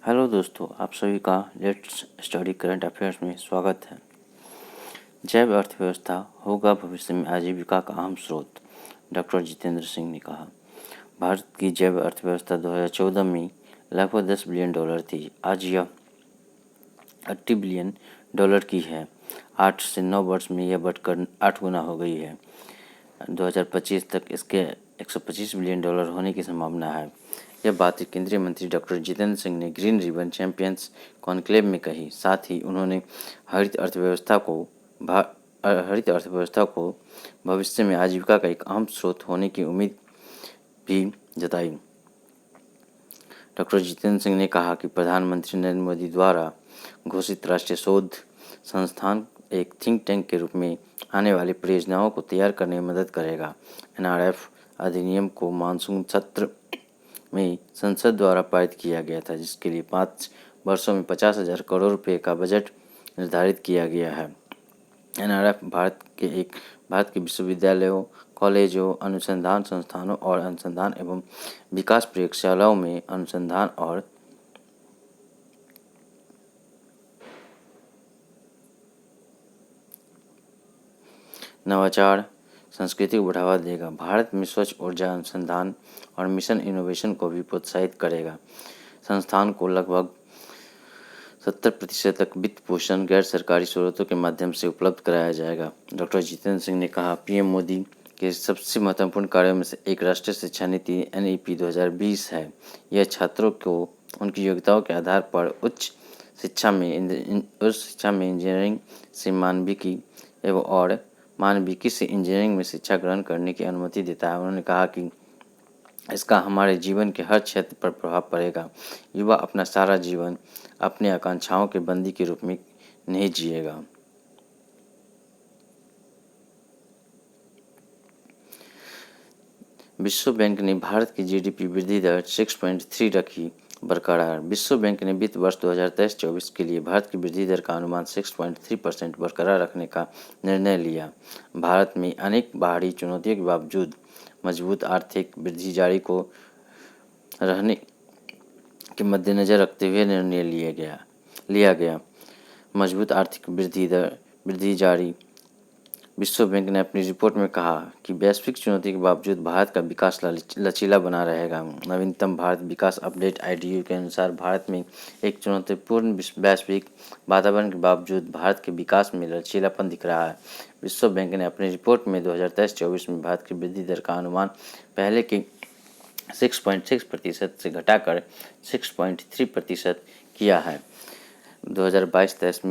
Hello दोस्तों, आप सभी का लेट्स स्टडी करंट अफेयर्स में स्वागत है। जैव अर्थव्यवस्था होगा भविष्य में आजीविका का अहम स्रोत, डॉक्टर जितेंद्र सिंह ने कहा। भारत की जैव अर्थव्यवस्था 2014 में लगभग $10 बिलियन थी। आज यह $80 बिलियन की है। 8 से 9 वर्ष में यह बढ़कर 8 गुना हो गई है। 2025 तक इसके $125 बिलियन होने की संभावना है। यह बात केंद्रीय मंत्री डॉक्टर जितेंद्र सिंह ने ग्रीन रिबन चैंपियंस कॉन्क्लेव में कही। साथ ही उन्होंने हरित अर्थव्यवस्था को भविष्य में आजीविका का एक अहम स्रोत होने की उम्मीद भी जताई। डॉक्टर जितेंद्र सिंह ने कहा कि प्रधानमंत्री नरेंद्र मोदी द्वारा घोषित राष्ट्रीय शोध संस्थान एक थिंक टैंक के रूप में आने वाली परियोजनाओं को तैयार करने में मदद करेगा। एनआरएफ अधिनियम को मानसून सत्र में संसद द्वारा पारित किया गया था, जिसके लिए 5 वर्षों में 50,000 करोड़ रुपए का बजट निर्धारित किया गया है। एनआरएफ भारत के विश्वविद्यालयों, कॉलेजों, अनुसंधान संस्थानों और अनुसंधान एवं विकास प्रयोगशालाओं में अनुसंधान और नवाचार संस्कृति को बढ़ावा देगा। भारत में स्वच्छ ऊर्जा अनुसंधान और मिशन इनोवेशन को भी प्रोत्साहित करेगा। संस्थान को लगभग 70% तक वित्त पोषण गैर सरकारी स्रोतों के माध्यम से उपलब्ध कराया जाएगा। डॉक्टर जितेंद्र सिंह ने कहा, पीएम मोदी के सबसे महत्वपूर्ण कार्यों में से एक राष्ट्रीय शिक्षा नीति एनईपी 2020 है। यह छात्रों को उनकी योग्यताओं के आधार पर उच्च शिक्षा में इंजीनियरिंग से मानविकी से इंजीनियरिंग में शिक्षा ग्रहण करने की अनुमति देता है। उन्होंने कहा कि इसका हमारे जीवन के हर क्षेत्र पर प्रभाव पड़ेगा। युवा अपना सारा जीवन अपनी आकांक्षाओं के बंदी के रूप में नहीं जिएगा। विश्व बैंक ने भारत की जीडीपी वृद्धि दर 6.3 रखी बरकरार। विश्व बैंक ने वित्त वर्ष 2023-24 के लिए भारत की वृद्धि दर का अनुमान 6.3% बरकरार रखने का निर्णय लिया। भारत में अनेक बाहरी चुनौतियों के बावजूद मजबूत आर्थिक वृद्धि जारी को रहने के मद्देनजर रखते हुए निर्णय लिया गया। मजबूत आर्थिक वृद्धि जारी। विश्व बैंक ने अपनी रिपोर्ट में कहा कि वैश्विक चुनौती के बावजूद भारत का विकास लचीला बना रहेगा। नवीनतम भारत विकास अपडेट आईडीयू के अनुसार भारत में एक चुनौतीपूर्ण वैश्विक वातावरण के बावजूद भारत के विकास में लचीलापन दिख रहा है। विश्व बैंक ने अपनी रिपोर्ट में 2023-24 में भारत की वृद्धि दर का अनुमान पहले के 6.6% से घटाकर 6.3% किया है। 2022-23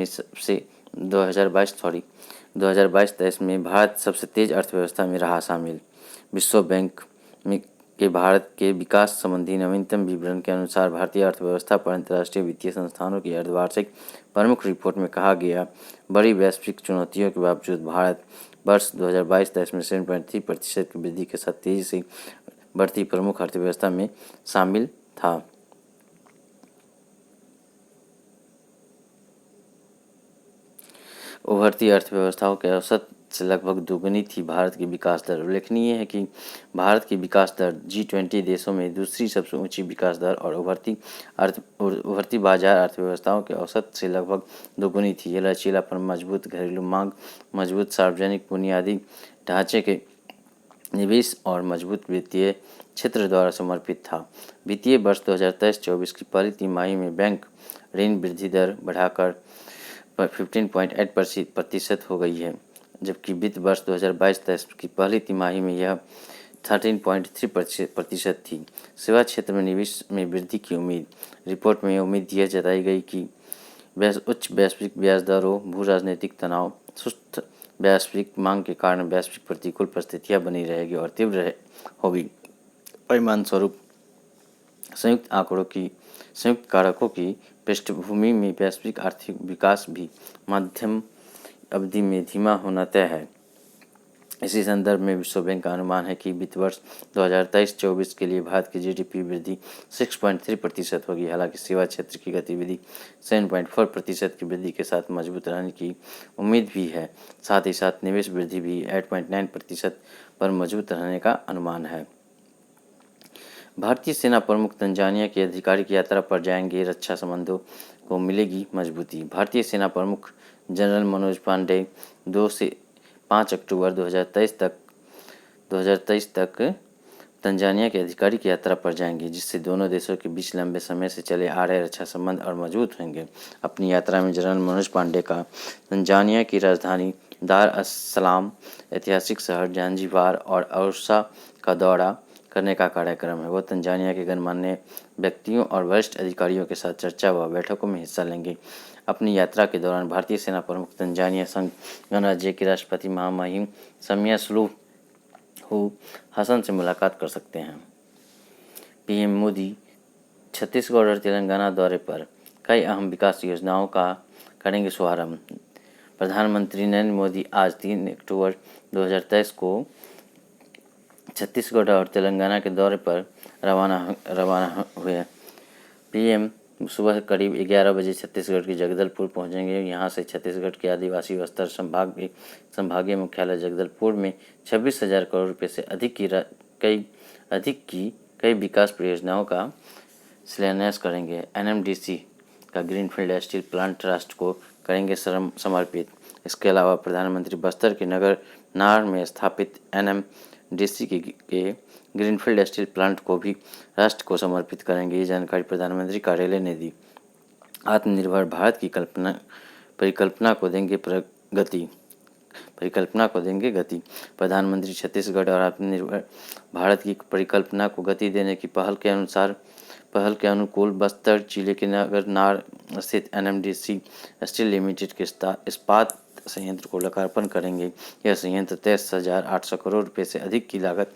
में भारत सबसे तेज अर्थव्यवस्था में रहा शामिल। विश्व बैंक के भारत के विकास संबंधी नवीनतम विवरण के अनुसार भारतीय अर्थव्यवस्था पर अंतर्राष्ट्रीय वित्तीय संस्थानों की अर्धवार्षिक प्रमुख रिपोर्ट में कहा गया, बड़ी वैश्विक चुनौतियों के बावजूद भारत वर्ष 2022-23 में 7.3% की वृद्धि के साथ तेजी से बढ़ती प्रमुख अर्थव्यवस्था में शामिल था। उभरती अर्थव्यवस्थाओं के औसत से लगभग दोगुनी थी भारत की विकास दर। उल्लेखनीय है कि भारत की विकास दर G20 देशों में दूसरी सबसे ऊंची विकास दर और उभरती बाजार अर्थव्यवस्थाओं के औसत से लगभग दोगुनी थी। यह लचीलापन मजबूत घरेलू मांग, मजबूत सार्वजनिक बुनियादी ढांचे के निवेश और मजबूत वित्तीय क्षेत्र द्वारा समर्पित था। वित्तीय वर्ष 2023-24 की पहली तिमाही में बैंक ऋण वृद्धि दर बढ़ाकर 15.8% हो गई है, जबकि वित्त वर्ष 2022-23 की पहली तिमाही में यह 13.3% थी। सेवा क्षेत्र में निवेश में वृद्धि की उम्मीद। रिपोर्ट में उम्मीद यह जताई गई कि उच्च वैश्विक ब्याज दरों, भू राजनीतिक तनाव, सुस्त वैश्विक मांग के कारण वैश्विक प्रतिकूल परिस्थितियां बनी रहेगी और तीव्र होगी। परिणामस्वरूप संयुक्त कारकों की पृष्ठभूमि में वैश्विक आर्थिक विकास भी मध्यम अवधि में धीमा होना तय है। इसी संदर्भ में विश्व बैंक का अनुमान है कि वित्त वर्ष 2023-24 के लिए भारत की जीडीपी वृद्धि 6.3% होगी। हालांकि सेवा क्षेत्र की गतिविधि 7.4% की वृद्धि के साथ मजबूत रहने की उम्मीद भी है। साथ ही साथ निवेश वृद्धि भी 8.9% पर मजबूत रहने का अनुमान है। भारतीय सेना प्रमुख तंजानिया के आधिकारिक यात्रा पर जाएंगे, रक्षा संबंधों को मिलेगी मजबूती। भारतीय सेना प्रमुख जनरल मनोज पांडे 2 से 5 अक्टूबर 2023 तक तंजानिया के आधिकारिक यात्रा पर जाएंगे, जिससे दोनों देशों के बीच लंबे समय से चले आ रहे रक्षा संबंध और मजबूत होंगे। अपनी यात्रा में जनरल मनोज पांडे का तंजानिया की राजधानी दार अस सलाम, ऐतिहासिक शहर जांजीबार और अरुशा का दौरा करने का कार्यक्रम है। वो तंजानिया के गणमान्य व्यक्तियों और वरिष्ठ अधिकारियों के साथ चर्चा व बैठकों में हिस्सा लेंगे। अपनी यात्रा के दौरान भारतीय सेना प्रमुख तंजानिया संघ गणराज्य के राष्ट्रपति महामहिम समिया सुलूहू हसन से मुलाकात कर सकते हैं। पीएम मोदी छत्तीसगढ़ और तेलंगाना दौरे पर कई अहम विकास योजनाओं का करेंगे शुभारंभ। प्रधानमंत्री नरेंद्र मोदी आज 3 अक्टूबर 2023 को छत्तीसगढ़ और तेलंगाना के दौरे पर रवाना हुए। पीएम सुबह करीब 11 बजे छत्तीसगढ़ के जगदलपुर पहुंचेंगे। यहां से छत्तीसगढ़ के आदिवासी बस्तर संभागीय मुख्यालय जगदलपुर में 26,000 करोड़ रुपये से अधिक की कई विकास परियोजनाओं का शिलान्यास करेंगे। एनएमडीसी का ग्रीनफील्ड स्टील प्लांट राष्ट्र को करेंगे समर्पित। इसके अलावा प्रधानमंत्री बस्तर के नगर नार में स्थापित एनएमडीसी के ग्रीनफील्ड स्टील प्लांट को भी राष्ट्र को समर्पित करेंगे। ये जानकारी प्रधानमंत्री कार्यालय ने दी। आत्मनिर्भर भारत की परिकल्पना को देंगे गति। प्रधानमंत्री छत्तीसगढ़ और आत्मनिर्भर भारत की परिकल्पना को गति देने की पहल के अनुकूल बस्तर जिले के नगर नार स्थित एनएमडीसी स्टील लिमिटेड के इस्पात संयंत्र को लोकार्पण करेंगे। यह संयंत्र 23,800 करोड़ रुपये से अधिक की लागत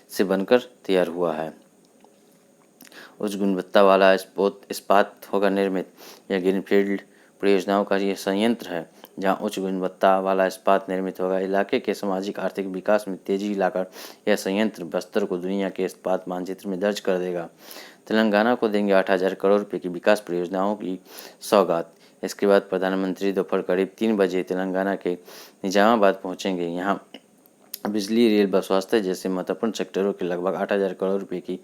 से बनकर तैयार हुआ है। उच्च गुणवत्ता वाला इस्पात होगा निर्मित। यह ग्रीनफील्ड परियोजनाओं का यह संयंत्र है जहां उच्च गुणवत्ता वाला इस्पात निर्मित होगा। इलाके के सामाजिक आर्थिक विकास में तेजी लाकर यह संयंत्र बस्तर को दुनिया के इस्पात मानचित्र में दर्ज कर देगा। तेलंगाना को देंगे 8,000 करोड़ रुपये की विकास परियोजनाओं की सौगात। इसके बाद प्रधानमंत्री दोपहर करीब 3 बजे तेलंगाना के निजामाबाद पहुंचेंगे। यहाँ बिजली, रेल व स्वास्थ्य जैसे महत्वपूर्ण सेक्टरों के लगभग 8,000 करोड़ रुपये की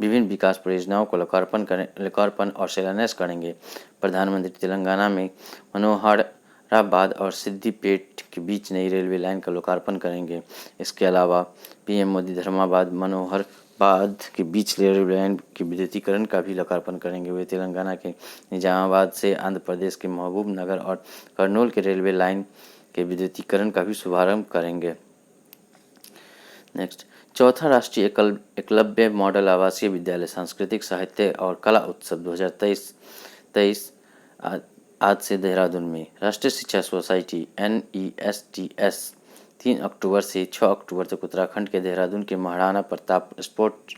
विभिन्न विकास परियोजनाओं को लोकार्पण और शिलान्यास करेंगे। प्रधानमंत्री तेलंगाना में मनोहराबाद और सिद्दीपेट के बीच नई रेलवे लाइन का लोकार्पण करेंगे। इसके अलावा पीएम मोदी धर्माबाद मनोहराबाद के बीच रेलवे लाइन के विद्युतीकरण का भी लोकार्पण करेंगे। वे तेलंगाना के निजामाबाद से आंध्र प्रदेश के महबूब नगर और कर्नूल के रेलवे लाइन के विद्युतीकरण का भी शुभारंभ करेंगे। नेक्स्ट, चौथा राष्ट्रीय एकलव्य मॉडल आवासीय विद्यालय सांस्कृतिक साहित्य और कला उत्सव 2023 आज से देहरादून में। राष्ट्रीय शिक्षा सोसाइटी NESTS 3 अक्टूबर से 6 अक्टूबर तक उत्तराखंड के देहरादून के महाराणा प्रताप स्पोर्ट्स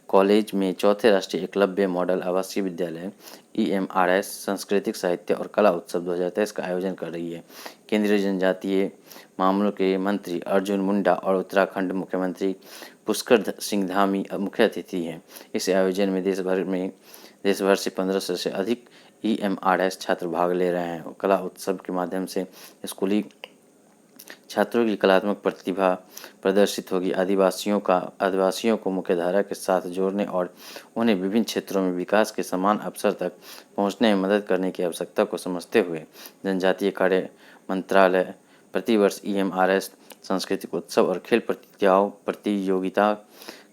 कॉलेज में चौथे राष्ट्रीय एकलव्य मॉडल आवासीय विद्यालय EMRS सांस्कृतिक साहित्य और कला उत्सव 2023 का आयोजन कर रही है। केंद्रीय जनजातीय मामलों के मंत्री अर्जुन मुंडा और उत्तराखंड मुख्यमंत्री पुष्कर सिंह धामी मुख्य अतिथि हैं। इस आयोजन में देश भर से 1500 से अधिक EMRS छात्र भाग ले रहे हैं। कला उत्सव के माध्यम से स्कूली छात्रों की कलात्मक प्रतिभा प्रदर्शित होगी। आदिवासियों को मुख्यधारा के साथ जोड़ने और उन्हें विभिन्न क्षेत्रों में विकास के समान अवसर तक पहुंचने में मदद करने की आवश्यकता को समझते हुए जनजातीय कार्य मंत्रालय प्रतिवर्ष EMRS सांस्कृतिक उत्सव और खेल प्रतियोगिता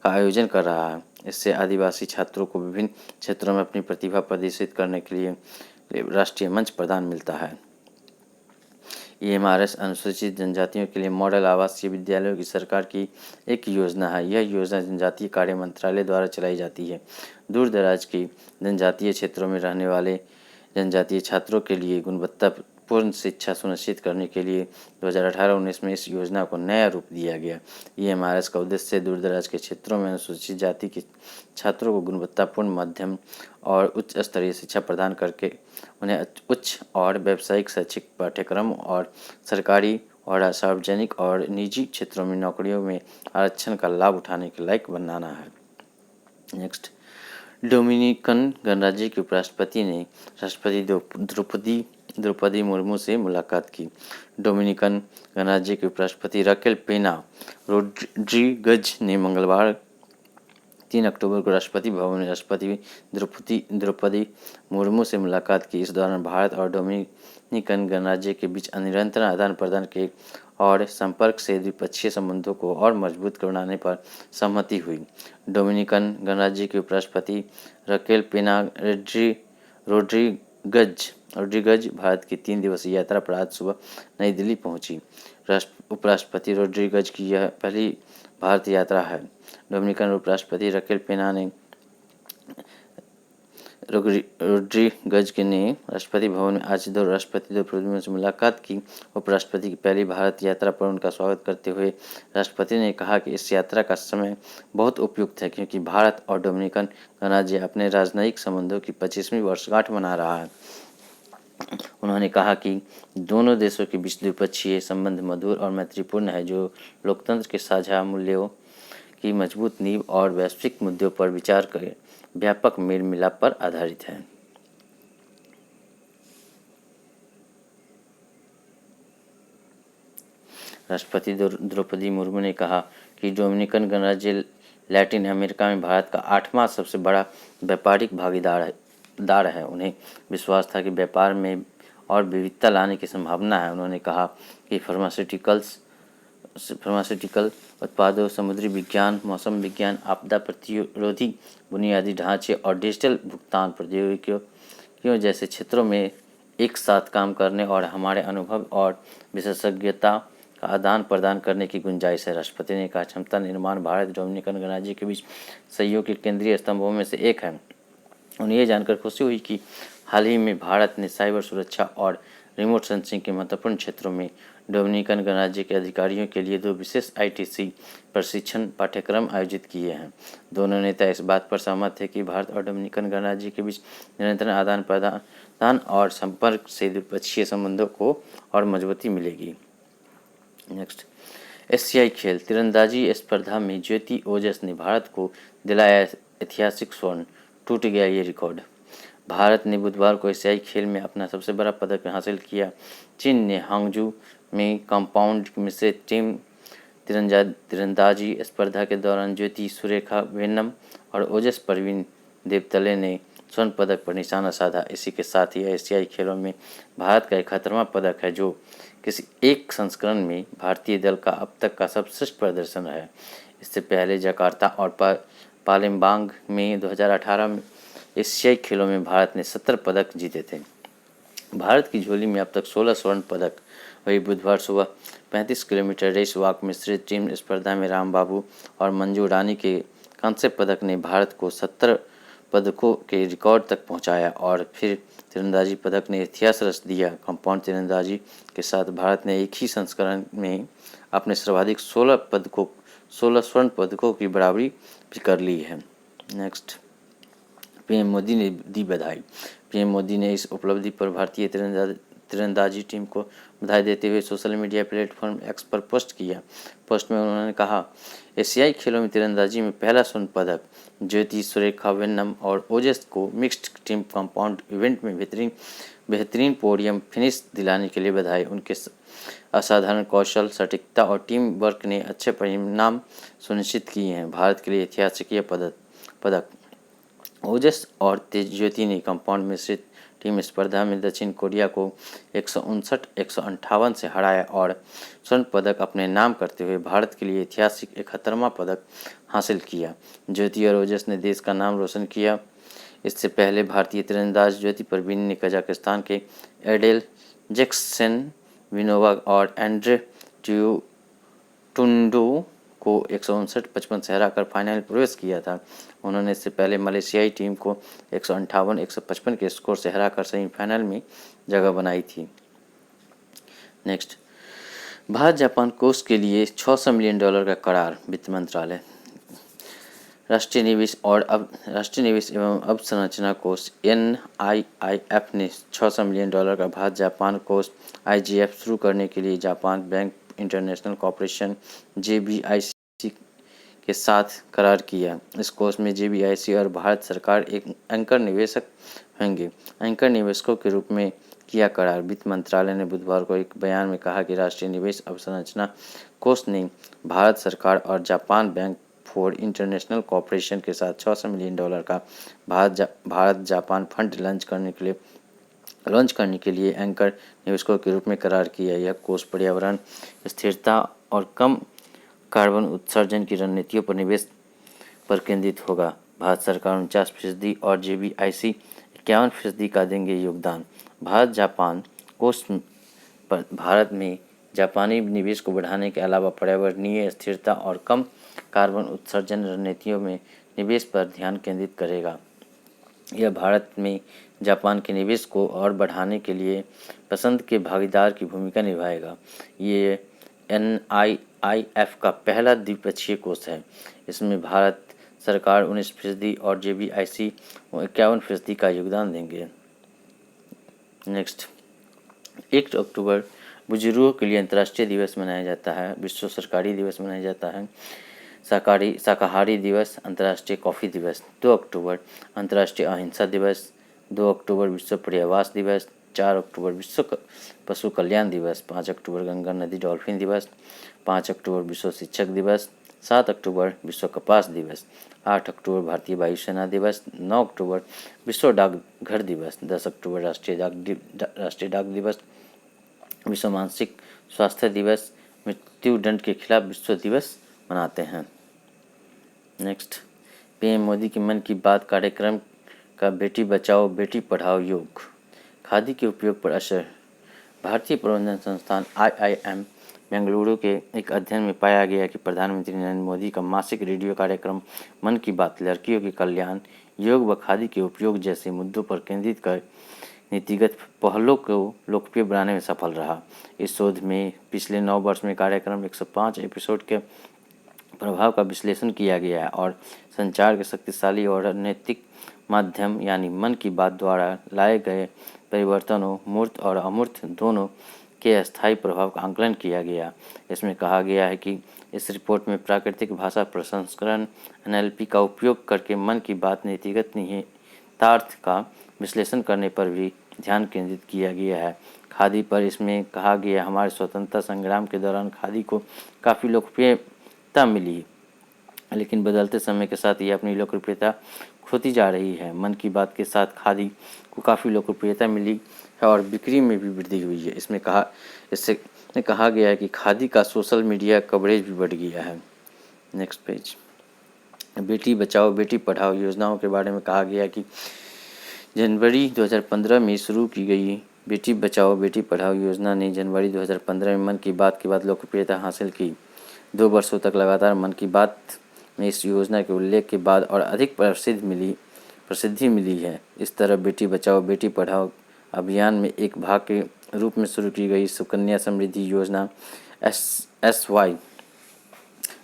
का आयोजन कर रहा है। इससे आदिवासी छात्रों को विभिन्न क्षेत्रों में अपनी प्रतिभा प्रदर्शित करने के लिए राष्ट्रीय मंच प्रदान मिलता है। EMRS अनुसूचित जनजातियों के लिए मॉडल आवासीय विद्यालयों की सरकार की एक योजना है। यह योजना जनजातीय कार्य मंत्रालय द्वारा चलाई जाती है। दूर दराज के जनजातीय क्षेत्रों में रहने वाले जनजातीय छात्रों के लिए गुणवत्तापूर्ण शिक्षा सुनिश्चित करने के लिए 2018-19 में इस योजना को नया रूप दिया गया। EMRS का उद्देश्य दूर दराज के क्षेत्रों में अनुसूचित जाति के छात्रों को गुणवत्तापूर्ण मध्यम और उच्च स्तरीय शिक्षा प्रदान करके उन्हें उच्च और व्यावसायिक शैक्षिक पाठ्यक्रम और सरकारी और सार्वजनिक और निजी क्षेत्रों में नौकरियों में आरक्षण का लाभ उठाने के लायक बनाना है। नेक्स्ट, डोमिनिकन गणराज्य के उपराष्ट्रपति ने राष्ट्रपति द्रौपदी मुर्मू से मुलाकात की। डोमिनिकन गणराज्य के उपराष्ट्रपति राकेल पेना रोड्रिगज ने मंगलवार 3 अक्टूबर को राष्ट्रपति भवन में राष्ट्रपति द्रौपदी मुर्मू से मुलाकात की। इस दौरान भारत और डोमिनिकन गणराज्य के बीच निरंतर आदान प्रदान के और संपर्क से द्विपक्षीय संबंधों को और मजबूत बनाने पर सहमति हुई। डोमिनिकन गणराज्य के उपराष्ट्रपति रकेल पेना रोड्रिगज भारत की 3 दिवसीय यात्रा पर आज सुबह नई दिल्ली पहुंची। उपराष्ट्रपति रोड्रिगज की यह पहली भारत यात्रा है। डोमिनिकन उपराष्ट्रपति रकेल पेना ने रोड्रिगज ने राष्ट्रपति भवन में आज राष्ट्रपति द्रौपदी से मुलाकात की। उपराष्ट्रपति की पहली भारत यात्रा पर उनका स्वागत करते हुए राष्ट्रपति ने कहा कि इस यात्रा का समय बहुत उपयुक्त है, क्योंकि भारत और डोमिनिकन गणराज्य अपने राजनयिक संबंधों की 25वीं वर्षगांठ मना रहा है। उन्होंने कहा कि दोनों देशों के बीच द्विपक्षीय संबंध मधुर और मैत्रीपूर्ण है, जो लोकतंत्र के साझा मूल्यों की मजबूत नींव और वैश्विक मुद्दों पर विचार कर व्यापक मेल मिलाप पर आधारित है। राष्ट्रपति द्रौपदी मुर्मू ने कहा कि डोमिनिकन गणराज्य लैटिन अमेरिका में भारत का 8वां सबसे बड़ा व्यापारिक भागीदार है। उन्हें विश्वास था कि व्यापार में और विविधता लाने की संभावना है। उन्होंने कहा कि फार्मास्यूटिकल उत्पादों, समुद्री विज्ञान, मौसम विज्ञान, आपदा प्रतिरोधी बुनियादी ढांचे और डिजिटल भुगतान प्रौद्योगिकियों जैसे क्षेत्रों में एक साथ काम करने और हमारे अनुभव और विशेषज्ञता का आदान प्रदान करने की गुंजाइश है। राष्ट्रपति ने कहा, क्षमता निर्माण भारत डोमिनिकन गणराज्य के बीच सहयोग के केंद्रीय स्तंभों में से एक है। उन्हें यह जानकर खुशी हुई कि हाल ही में भारत ने साइबर सुरक्षा और रिमोट सेंसिंग के महत्वपूर्ण क्षेत्रों में डोमिनिकन गणराज्य के अधिकारियों के लिए 2 विशेष ITC प्रशिक्षण पाठ्यक्रम आयोजित किए हैं। दोनों नेता इस बात पर सहमत थे कि भारत और डोमिनिकन गणराज्य के बीच निरंतर आदान प्रदान और संपर्क से द्विपक्षीय संबंधों को और मजबूती मिलेगी। नेक्स्ट, एशियाई खेल तीरंदाजी स्पर्धा में ज्योति ओजस ने भारत को दिलाया ऐतिहासिक स्वर्ण। टूट गया ये रिकॉर्ड। भारत ने बुधवार को एशियाई खेल में अपना सबसे बड़ा पदक हासिल किया। चीन ने हांगजू में कंपाउंड मिश्रित टीम तीरंदाजी स्पर्धा के दौरान ज्योति सुरेखा वेन्नम और ओजस परवीन देवतले ने स्वर्ण पदक पर निशाना साधा। इसी के साथ ही एशियाई खेलों में भारत का 71वां पदक है, जो किसी एक संस्करण में भारतीय दल का अब तक का सर्वश्रेष्ठ प्रदर्शन है। इससे पहले जकार्ता और पालेम्बांग में 2018 में एशियाई खेलों में भारत ने 70 पदक जीते थे। भारत की झोली में अब तक 16 स्वर्ण पदक। वही बुधवार सुबह 35 किलोमीटर रेस वॉक मिश्रित टीम स्पर्धा में रामबाबू और मंजू रानी के कांस्य पदक ने भारत को 70 पदकों के रिकॉर्ड तक पहुंचाया और फिर तीरंदाजी पदक ने इतिहास रच दिया। कंपाउंड तीरंदाजी के साथ भारत ने एक ही संस्करण में अपने सर्वाधिक 16 स्वर्ण पदकों की बराबरी भी कर ली है। नेक्स्ट, पीएम मोदी ने दी बधाई। पीएम मोदी ने इस उपलब्धि पर भारतीय तीरंदाजी टीम को बधाई देते हुए सोशल मीडिया प्लेटफॉर्म एक्स पर पोस्ट किया। पोस्ट में उन्होंने कहा, एशियाई खेलों में तीरंदाजी में पहला स्वर्ण पदक ज्योति सुरेखा वेन्नम और ओजस को मिक्स्ड टीम कंपाउंड इवेंट में बेहतरीन पोडियम फिनिश दिलाने के लिए बधाई। उनके असाधारण कौशल, सटीकता और टीम वर्क ने अच्छे परिणाम सुनिश्चित किए हैं। भारत के लिए ऐतिहासिक पदक। ओजस और तेजज्योति ने कंपाउंड मिश्रित टीम स्पर्धा में दक्षिण कोरिया को 159-158 से हराया और स्वर्ण पदक अपने नाम करते हुए भारत के लिए ऐतिहासिक 71वां पदक हासिल किया। ज्योति और ओजस ने देश का नाम रोशन किया। इससे पहले भारतीय तीरंदाज ज्योति परवीन ने कजाकिस्तान के एडेल जैक्सेनविनोवा और एंड्रे टुंडू को 159-55 से हराकर फाइनल में प्रवेश किया था। उन्होंने इससे पहले मलेशियाई टीम को 158-155 के स्कोर से हराकर सेमीफाइनल में जगह बनाई थी। नेक्स्ट, भारत जापान कोष के लिए $600 मिलियन का करार। वित्त मंत्रालय। राष्ट्रीय निवेश एवं अवसंरचना कोष NIIF ने $600 मिलियन का भारत जापान कोष IGF शुरू करने के लिए Japan bank international corporation JBIC के साथ करार किया। इस कोष में JBIC और भारत सरकार एक एंकर निवेशक होंगे। एंकर निवेशकों के रूप में किया करार। वित्त मंत्रालय ने बुधवार को एक बयान में कहा कि राष्ट्रीय निवेश अवसंरचना कोष ने भारत सरकार और Japan bank for international cooperation के साथ $600 मिलियन का भारत जापान फंड लॉन्च करने के लिए एंकर निवेशकों के रूप में करार किया। यह कोष पर्यावरण स्थिरता और कम कार्बन उत्सर्जन की रणनीतियों पर निवेश पर केंद्रित होगा। भारत सरकार 49% और JBIC 51% का देंगे योगदान। भारत जापान कोष पर भारत में जापानी निवेश को बढ़ाने के अलावा पर्यावरणीय स्थिरता और कम कार्बन उत्सर्जन रणनीतियों में निवेश पर ध्यान केंद्रित करेगा। यह भारत में जापान के निवेश को और बढ़ाने के लिए पसंद के भागीदार की भूमिका निभाएगा। ये NIIF का पहला द्विपक्षीय कोष है। इसमें भारत सरकार 19% और JBIC 51% का योगदान देंगे। नेक्स्ट, 1 अक्टूबर बुजुर्गों के लिए अंतर्राष्ट्रीय दिवस मनाया जाता है। विश्व सरकारी दिवस मनाया जाता है। शाकाहारी दिवस, अंतर्राष्ट्रीय कॉफ़ी दिवस। 2 अक्टूबर अंतर्राष्ट्रीय अहिंसा दिवस। 2 अक्टूबर विश्व पर्यावरण दिवस। 4 अक्टूबर विश्व पशु कल्याण दिवस। 5 अक्टूबर गंगा नदी डॉल्फिन दिवस। 5 अक्टूबर विश्व शिक्षक दिवस। 7 अक्टूबर विश्व कपास दिवस। 8 अक्टूबर भारतीय वायुसेना दिवस। 9 अक्टूबर विश्व डाकघर दिवस। 10 अक्टूबर राष्ट्रीय डाक दिवस। विश्व मानसिक स्वास्थ्य दिवस। मृत्यु दंड के खिलाफ विश्व दिवस मनाते हैं। नेक्स्ट, PM मोदी की मन की बात कार्यक्रम का बेटी बचाओ बेटी पढ़ाओ योग। खादी के उपयोग पर असर। भारतीय प्रबंधन संस्थान IIM बेंगलुरु के एक अध्ययन में पाया गया कि प्रधानमंत्री नरेंद्र मोदी का मासिक रेडियो कार्यक्रम मन की बात लड़कियों के कल्याण, योग व खादी के उपयोग जैसे मुद्दों पर केंद्रित कर नीतिगत पहलों को लोकप्रिय बनाने में सफल रहा। इस शोध में पिछले 9 वर्ष में कार्यक्रम 105 एपिसोड के प्रभाव का विश्लेषण किया गया है और संचार के शक्तिशाली और नैतिक माध्यम यानी मन की बात द्वारा लाए गए परिवर्तनों, मूर्त और अमूर्त दोनों के अस्थायी प्रभाव का आंकलन किया गया। इसमें कहा गया है कि इस रिपोर्ट में प्राकृतिक भाषा प्रसंस्करण NLP का उपयोग करके मन की बात नीतिगत निहितार्थ का विश्लेषण करने पर भी ध्यान केंद्रित किया गया है। खादी पर इसमें कहा गया हमारे स्वतंत्रता संग्राम के दौरान खादी को काफ़ी लोकप्रियता मिली, लेकिन बदलते समय के साथ ये अपनी लोकप्रियता खोती जा रही है। मन की बात के साथ खादी को काफ़ी लोकप्रियता मिली है और बिक्री में भी वृद्धि हुई है। इससे कहा गया है कि खादी का सोशल मीडिया कवरेज भी बढ़ गया है। नेक्स्ट पेज, बेटी बचाओ बेटी पढ़ाओ योजनाओं के बारे में कहा गया कि जनवरी 2015 में शुरू की गई बेटी बचाओ बेटी पढ़ाओ योजना ने जनवरी 2015 में मन की बात के बाद लोकप्रियता हासिल की। 2 वर्षों तक लगातार मन की बात में इस योजना के उल्लेख के बाद और अधिक प्रसिद्धि मिली है। इस तरह बेटी बचाओ बेटी पढ़ाओ अभियान में एक भाग के रूप में शुरू की गई सुकन्या समृद्धि योजना SY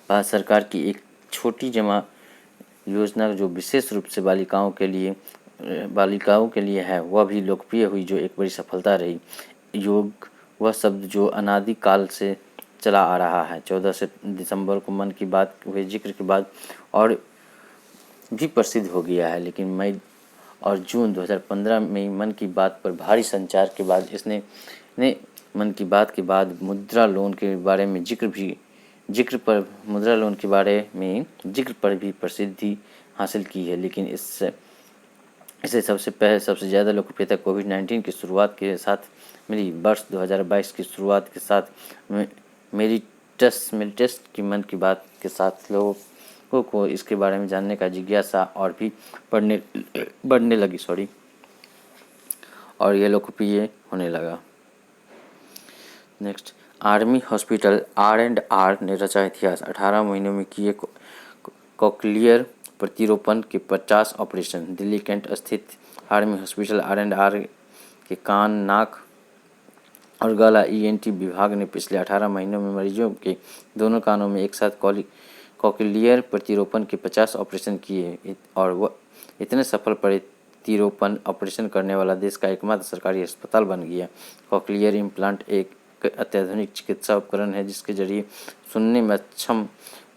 भारत सरकार की एक छोटी जमा योजना जो विशेष रूप से बालिकाओं के लिए है, वह भी लोकप्रिय हुई, जो एक बड़ी सफलता रही। योग वह शब्द जो अनादि काल से चला आ रहा है। 14 दिसंबर को मन की बात हुए जिक्र के बाद और भी प्रसिद्ध हो गया है, लेकिन मई और जून 2015 में मन की बात पर भारी संचार के बाद इसने मन की बात के बाद मुद्रा लोन के बारे में जिक्र पर भी प्रसिद्धि हासिल की है। लेकिन इसे सबसे ज़्यादा लोकप्रियता कोविड-19 की शुरुआत के साथ मिली। वर्ष 2022 की शुरुआत के साथ मेरिटस की मन की बात के साथ लोगों को इसके बारे में जानने का जिज्ञासा और भी बढ़ने लगी और यह लोकप्रिय होने लगा। नेक्स्ट, आर्मी हॉस्पिटल R&R ने रचा इतिहास। 18 महीनों में किए कॉकलियर प्रतिरोपण के 50 ऑपरेशन। दिल्ली कैंट स्थित आर्मी हॉस्पिटल R&R के कान, नाक और गला ENT विभाग ने पिछले 18 महीनों में मरीजों के दोनों कानों में एक साथ कॉकलियर प्रतिरोपण के 50 ऑपरेशन किए और वह इतने सफल प्रतिरोपण ऑपरेशन करने वाला देश का एकमात्र सरकारी अस्पताल बन गया। कॉकलियर इम्प्लांट एक अत्याधुनिक चिकित्सा उपकरण है जिसके जरिए सुनने में अक्षम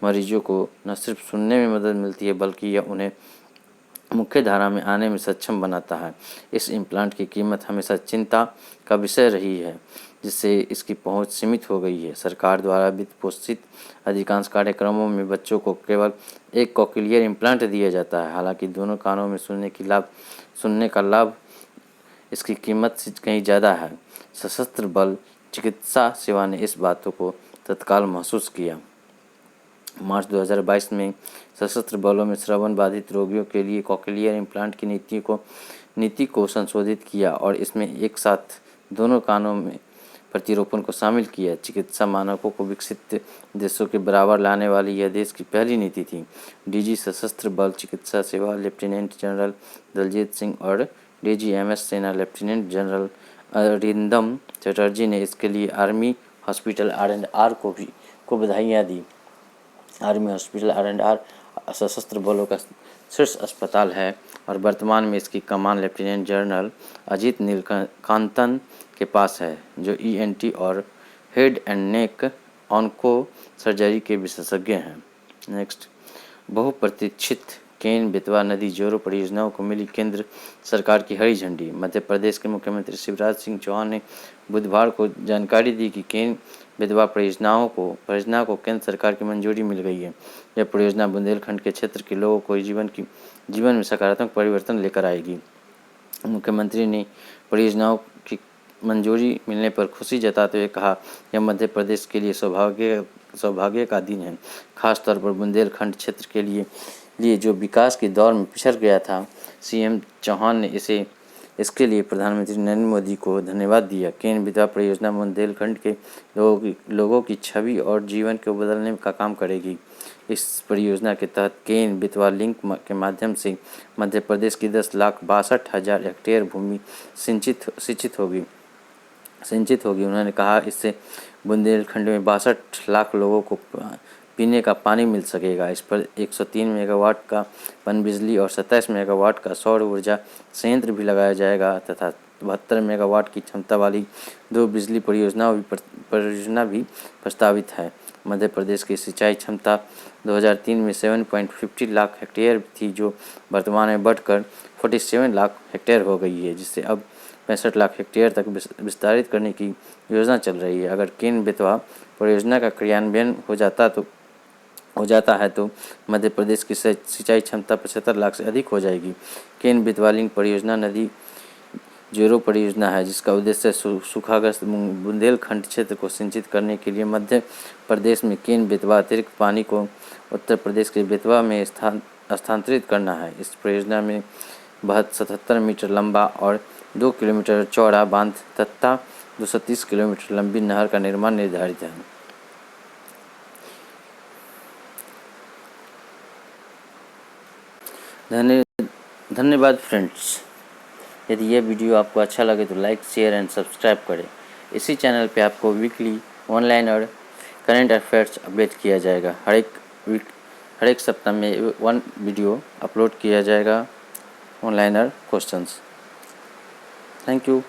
मरीजों को न सिर्फ सुनने में मदद मिलती है, बल्कि यह उन्हें मुख्य धारा में आने में सक्षम बनाता है। इस इम्प्लांट की कीमत हमेशा चिंता का विषय रही है, जिससे इसकी पहुंच सीमित हो गई है। सरकार द्वारा वित्त पोषित अधिकांश कार्यक्रमों में बच्चों को केवल एक कॉक्लियर इम्प्लांट दिया जाता है। हालांकि दोनों कानों में सुनने का लाभ इसकी कीमत से कहीं ज़्यादा है। सशस्त्र बल चिकित्सा सेवा ने इस बातों को तत्काल महसूस किया। मार्च 2022 में सशस्त्र बलों में श्रवण बाधित रोगियों के लिए कॉक्लियर इम्प्लांट की नीति को संशोधित किया और इसमें एक साथ दोनों कानों में प्रतिरोपण को शामिल किया। चिकित्सा मानकों को विकसित देशों के बराबर लाने वाली यह देश की पहली नीति थी। डीजी सशस्त्र बल चिकित्सा सेवा लेफ्टिनेंट जनरल दलजीत सिंह और डीजीएमएस सेना लेफ्टिनेंट जनरल अरिंदम चटर्जी ने इसके लिए आर्मी हॉस्पिटल R&R को बधाइयाँ दी। आर्मी हॉस्पिटल R&R सशस्त्र बलों का शीर्ष अस्पताल है और वर्तमान में इसकी कमान लेफ्टिनेंट जनरल अजीत नीलकांतन के पास है, जो ENT और head and neck onco surgery के विशेषज्ञ हैं। नेक्स्ट, बहुप्रतीक्षित केन बेतवा नदी जोड़ों परियोजनाओं को मिली केंद्र सरकार की हरी झंडी। मध्य प्रदेश के मुख्यमंत्री शिवराज सिंह चौहान ने बुधवार को जानकारी दी कि केन बेतवा परियोजना को केंद्र सरकार की मंजूरी मिल गई है। यह परियोजना बुंदेलखंड के क्षेत्र के लोगों को जीवन में सकारात्मक परिवर्तन लेकर आएगी। मुख्यमंत्री ने परियोजनाओं की मंजूरी मिलने पर खुशी जताते हुए कहा, यह मध्य प्रदेश के लिए सौभाग्य का दिन है, खासतौर पर बुंदेलखंड क्षेत्र के लिए जो विकास के दौर में पिछड़ गया था। सीएम चौहान ने इसके लिए प्रधानमंत्री नरेंद्र मोदी को धन्यवाद दिया। केन बेतवा परियोजना बुंदेलखंड के लोगों की छवि और जीवन को बदलने का काम करेगी। इस परियोजना के तहत केन बेतवा लिंक के माध्यम से मध्य प्रदेश की 10,62,000 हेक्टेयर भूमि सिंचित होगी। उन्होंने कहा, इससे बुंदेलखंड में 62 लाख लोगों को पीने का पानी मिल सकेगा। इस पर 103 मेगावाट का पनबिजली और 27 मेगावाट का सौर ऊर्जा संयंत्र भी लगाया जाएगा तथा 72 मेगावाट की क्षमता वाली 2 बिजली परियोजना भी प्रस्तावित है। मध्य प्रदेश की सिंचाई क्षमता 2003 में 7.50 लाख हेक्टेयर थी, जो वर्तमान में बढ़कर 47 लाख हेक्टेयर हो गई है, जिससे अब 65 लाख हेक्टेयर तक विस्तारित करने की योजना चल रही है। अगर केन बेतवा परियोजना का क्रियान्वयन हो जाता है तो मध्य प्रदेश की सिंचाई क्षमता 75 लाख से अधिक हो जाएगी। केन बेतवा लिंक परियोजना नदी जोड़ों परियोजना है, जिसका उद्देश्य सूखाग्रस्त बुंदेलखंड क्षेत्र को सिंचित करने के लिए मध्य प्रदेश में केन बेतवा अतिरिक्त पानी को उत्तर प्रदेश के बेतवा में स्थानांतरित करना है। इस परियोजना में 77 मीटर लंबा और 2 किलोमीटर चौड़ा बांध तथा 230 किलोमीटर लंबी नहर का निर्माण निर्धारित है। धन्यवाद फ्रेंड्स। यदि यह वीडियो आपको अच्छा लगे तो लाइक, शेयर एंड सब्सक्राइब करें। इसी चैनल पे आपको वीकली ऑनलाइन और करंट अफेयर्स अपडेट किया जाएगा। हर एक सप्ताह में 1 वीडियो अपलोड किया जाएगा, ऑनलाइन और क्वेश्चंस। Thank you.